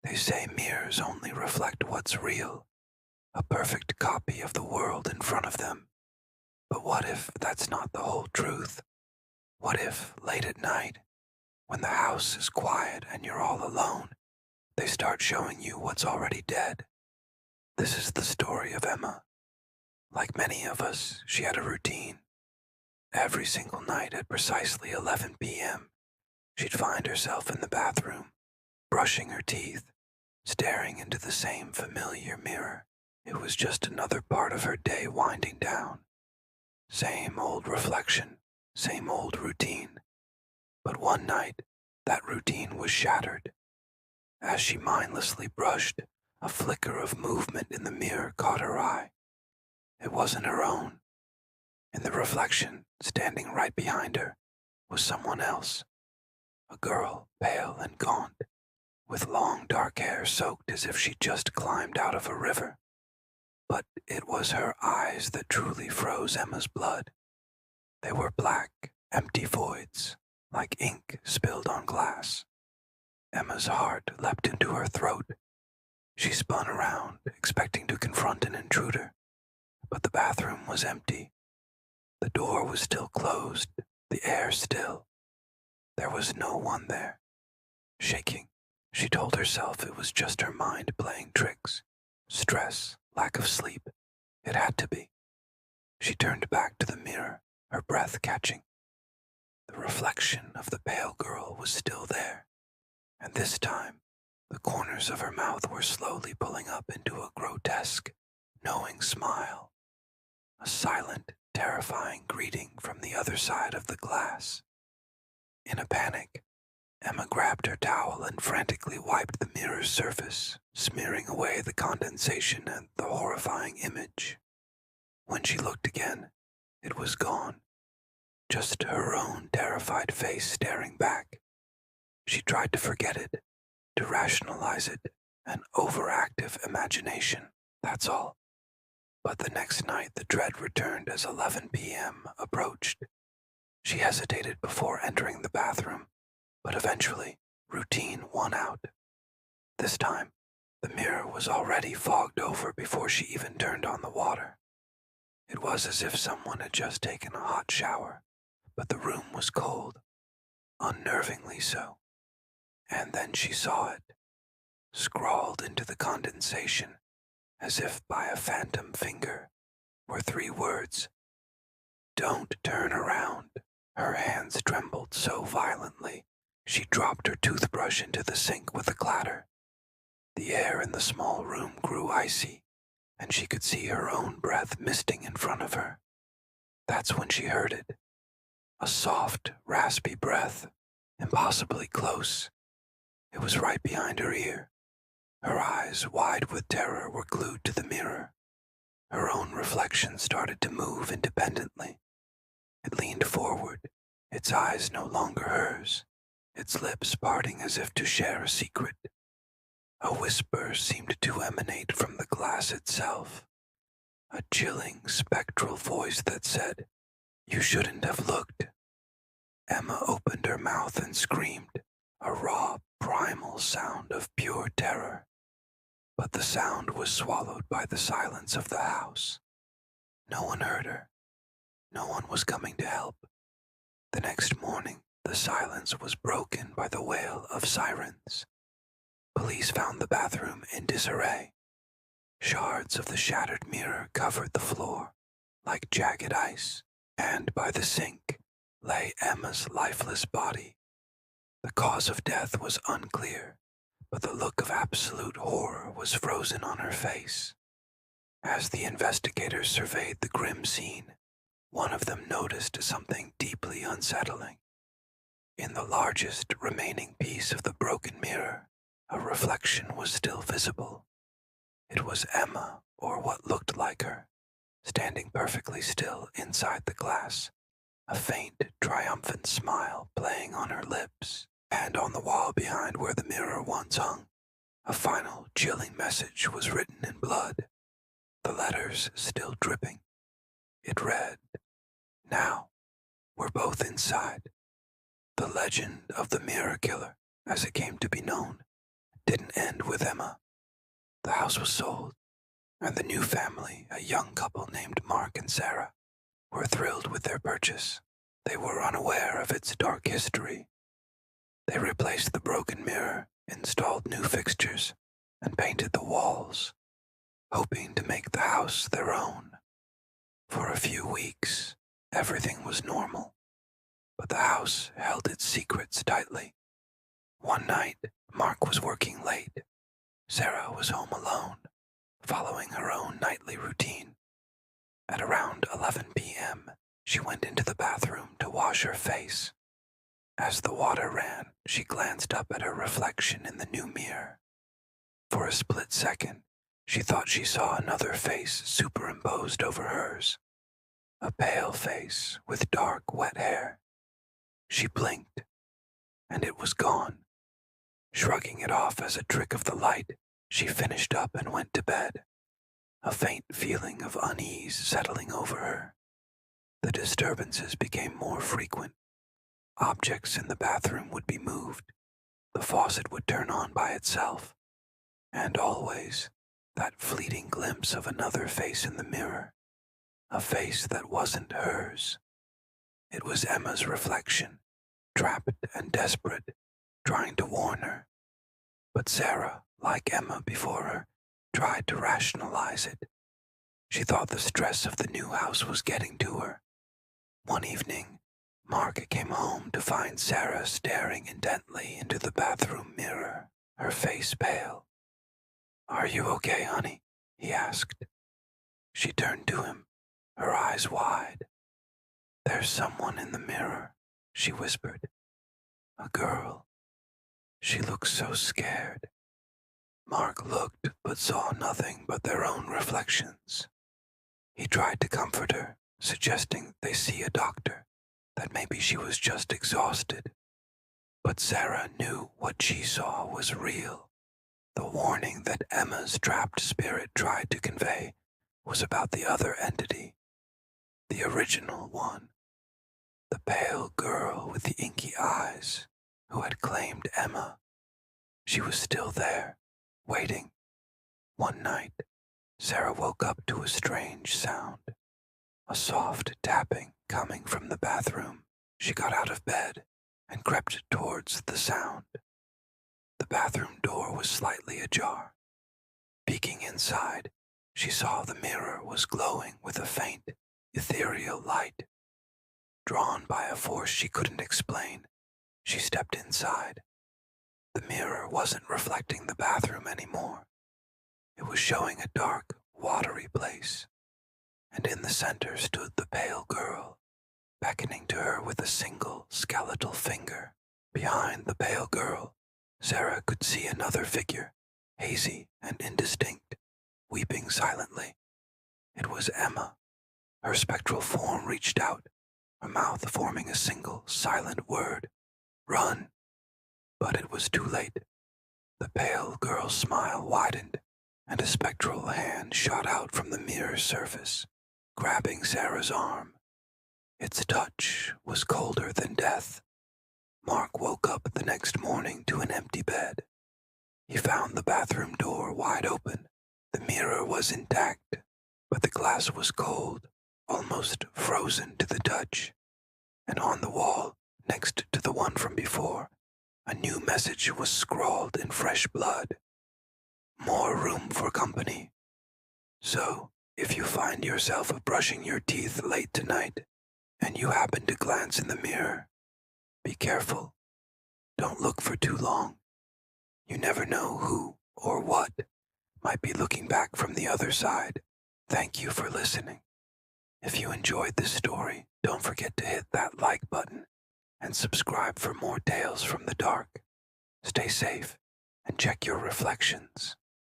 They say mirrors only reflect what's real, a perfect copy of the world in front of them. But what if that's not the whole truth? What if, late at night, when the house is quiet and you're all alone, they start showing you what's already dead? This is the story of Emma. Like many of us, she had a routine. Every single night at precisely 11 p.m., she'd find herself in the bathroom, brushing her teeth, staring into the same familiar mirror. It was just another part of her day winding down. Same old reflection, same old routine. But one night, that routine was shattered. As she mindlessly brushed, a flicker of movement in the mirror caught her eye. It wasn't her own. In the reflection, standing right behind her, was someone else. A girl, pale and gaunt, with long dark hair soaked as if she'd just climbed out of a river. But it was her eyes that truly froze Emma's blood. They were black, empty voids, like ink spilled on glass. Emma's heart leapt into her throat. She spun around, expecting to confront an intruder, but the bathroom was empty. The door was still closed, the air still. There was no one there. Shaking, she told herself it was just her mind playing tricks. Stress, lack of sleep. It had to be. She turned back to the mirror, her breath catching. The reflection of the pale girl was still there, and this time, the corners of her mouth were slowly pulling up into a grotesque, knowing smile. A silent, terrifying greeting from the other side of the glass. In a panic, Emma grabbed her towel and frantically wiped the mirror's surface, smearing away the condensation and the horrifying image. When she looked again, it was gone. Just her own terrified face staring back. She tried to forget it, to rationalize it, an overactive imagination, that's all. But the next night the dread returned as 11 p.m. approached. She hesitated before entering the bathroom, but eventually, routine won out. This time, the mirror was already fogged over before she even turned on the water. It was as if someone had just taken a hot shower, but the room was cold, unnervingly so. And then she saw it, scrawled into the condensation, as if by a phantom finger, were 3 words. Don't turn around. Her hands trembled so violently, she dropped her toothbrush into the sink with a clatter. The air in the small room grew icy, and she could see her own breath misting in front of her. That's when she heard it. A soft, raspy breath, impossibly close. It was right behind her ear. Her eyes, wide with terror, were glued to the mirror. Her own reflection started to move independently. It leaned forward, its eyes no longer hers, its lips parting as if to share a secret. A whisper seemed to emanate from the glass itself, a chilling, spectral voice that said, "You shouldn't have looked." Emma opened her mouth and screamed, a raw, primal sound of pure terror. But the sound was swallowed by the silence of the house. No one heard her. No one was coming to help. The next morning, the silence was broken by the wail of sirens. Police found the bathroom in disarray. Shards of the shattered mirror covered the floor, like jagged ice, and by the sink lay Emma's lifeless body. The cause of death was unclear, but the look of absolute horror was frozen on her face. As the investigators surveyed the grim scene, one of them noticed something deeply unsettling. In the largest remaining piece of the broken mirror, a reflection was still visible. It was Emma, or what looked like her, standing perfectly still inside the glass, a faint, triumphant smile playing on her lips. And on the wall behind where the mirror once hung, a final chilling message was written in blood, the letters still dripping. It read, "Now, we're both inside." The legend of the mirror killer, as it came to be known, didn't end with Emma. The house was sold, and the new family, a young couple named Mark and Sarah, were thrilled with their purchase. They were unaware of its dark history. They replaced the broken mirror, installed new fixtures, and painted the walls, hoping to make the house their own. For a few weeks, everything was normal, but the house held its secrets tightly. One night, Mark was working late. Sarah was home alone, following her own nightly routine. At around 11 p.m., she went into the bathroom to wash her face. As the water ran, she glanced up at her reflection in the new mirror. For a split second, she thought she saw another face superimposed over hers. A pale face with dark, wet hair. She blinked, and it was gone. Shrugging it off as a trick of the light, she finished up and went to bed, a faint feeling of unease settling over her. The disturbances became more frequent. Objects in the bathroom would be moved, the faucet would turn on by itself, and always that fleeting glimpse of another face in the mirror, a face that wasn't hers. It was Emma's reflection, trapped and desperate, trying to warn her. But Sarah, like Emma before her, tried to rationalize it. She thought the stress of the new house was getting to her. One evening, Mark came home to find Sarah staring intently into the bathroom mirror, her face pale. "Are you okay, honey?" he asked. She turned to him, her eyes wide. "There's someone in the mirror," she whispered. "A girl. She looks so scared." Mark looked but saw nothing but their own reflections. He tried to comfort her, suggesting they see a doctor, that maybe she was just exhausted. But Sarah knew what she saw was real. The warning that Emma's trapped spirit tried to convey was about the other entity, the original one, the pale girl with the inky eyes who had claimed Emma. She was still there, waiting. One night, Sarah woke up to a strange sound, a soft tapping coming from the bathroom. She got out of bed and crept towards the sound. The bathroom door was slightly ajar. Peeking inside, she saw the mirror was glowing with a faint, ethereal light. Drawn by a force she couldn't explain, she stepped inside. The mirror wasn't reflecting the bathroom anymore. It was showing a dark, watery place, and in the center stood the pale girl, beckoning to her with a single skeletal finger. Behind the pale girl, Sarah could see another figure, hazy and indistinct, weeping silently. It was Emma. Her spectral form reached out, her mouth forming a single, silent word, "Run." But it was too late. The pale girl's smile widened, and a spectral hand shot out from the mirror's surface, grabbing Sarah's arm. Its touch was colder than death. Mark woke up the next morning to an empty bed. He found the bathroom door wide open. The mirror was intact, but the glass was cold, almost frozen to the touch. And on the wall, next to the one from before, a new message was scrawled in fresh blood. "More room for company. So, if you find yourself brushing your teeth late tonight, and you happen to glance in the mirror, be careful. Don't look for too long. You never know who or what might be looking back from the other side." Thank you for listening. If you enjoyed this story, don't forget to hit that like button and subscribe for more tales from the dark. Stay safe and check your reflections.